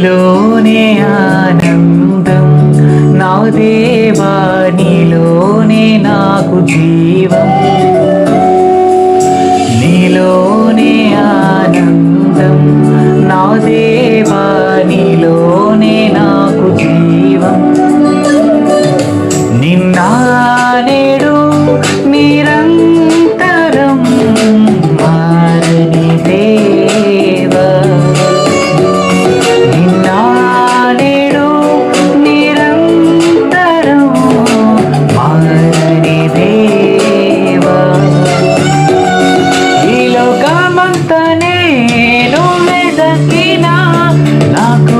నీలోనే ఆనందం నా దేవా, నీలోనే నాకు జీవం. నీలోనే ఆనందం నా దేవా, నీలోనే నాకు జీవం. నిన్న నేడు నిరంతరం మారని దేవా. నిన్న నేడు నిరంతరం మారని దేవా. ఈ లోకమంతా నేను వెదకినా నాకు